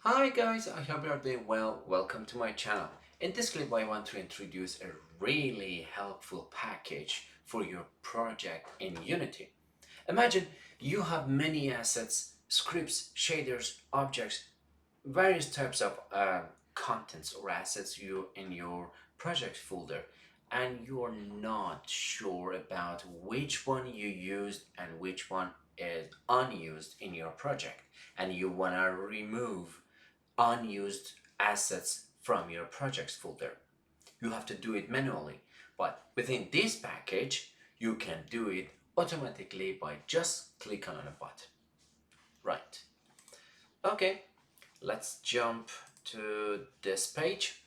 Hi guys, I hope you are doing well. Welcome to my channel. In this clip I want to introduce a really helpful package for your project in Unity. Imagine you have many assets, scripts, shaders, objects, various types of contents or assets you in your project folder, and you're not sure about which one you used and which one is unused in your project, and you want to remove unused assets from your projects folder. You have to do it manually, but within this package you can do it automatically by just clicking on a button. Right. Okay, let's jump to this page.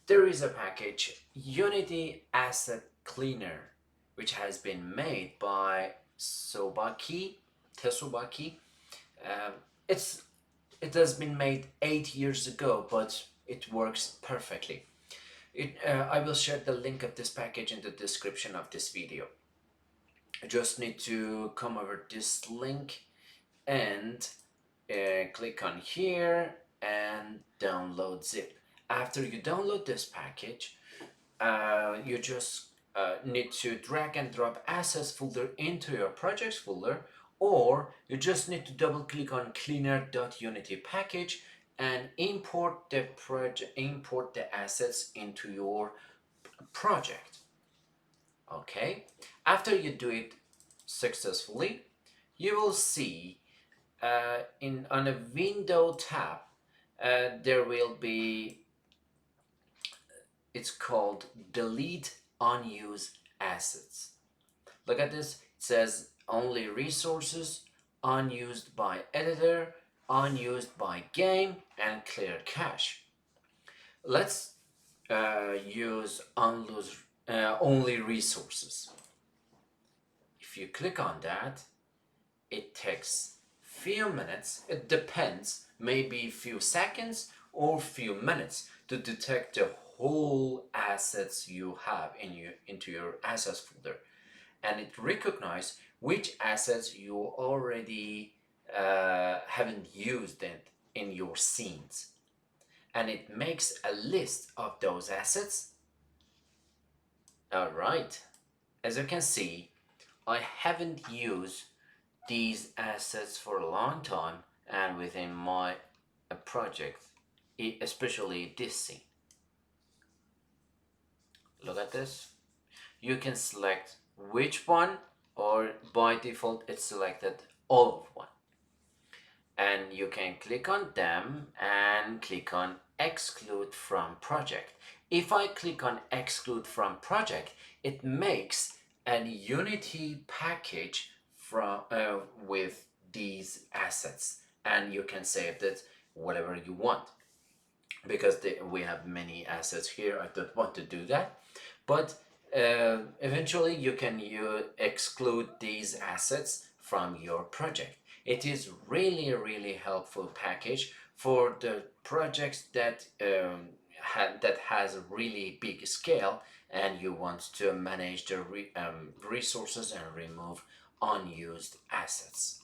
There is a package, Unity Asset Cleaner, which has been made by Tesubaki. Um, it's it has been made 8 years ago, but it works perfectly. I will share the link of this package in the description of this video. You just need to come over this link and click on here and download zip. After you download this package, you just need to drag and drop assets folder into your projects folder, or you just need to double click on cleaner.unity package and import the assets into your project. Okay, after you do it successfully, you will see in on a window tab there will be, it's called delete unused assets. Look at this. It says only resources, unused by editor, unused by game, and clear cache. Let's use only resources. If you click on that, it takes few minutes. It depends, maybe few seconds or few minutes to detect the whole assets you have into your assets folder, and it recognizes which assets you already haven't used it in your scenes, and it makes a list of those assets. All right, as you can see, I haven't used these assets for a long time, and within my project, especially this scene. Look at this. You can select which one, or by default it's selected all of one, and you can click on them and click on exclude from project. If I click on exclude from project, it makes a Unity package from with these assets, and you can save that whatever you want, because we have many assets here. I don't want to do that, but eventually you can exclude these assets from your project. It is really helpful package for the projects that that has a really big scale, and you want to manage the resources and remove unused assets.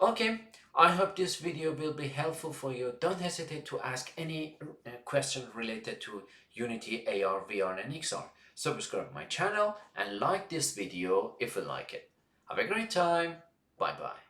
Okay, I hope this video will be helpful for you. Don't hesitate to ask any question related to Unity, AR, VR, and XR. Subscribe my channel and like this video if you like it. Have a great time. Bye bye.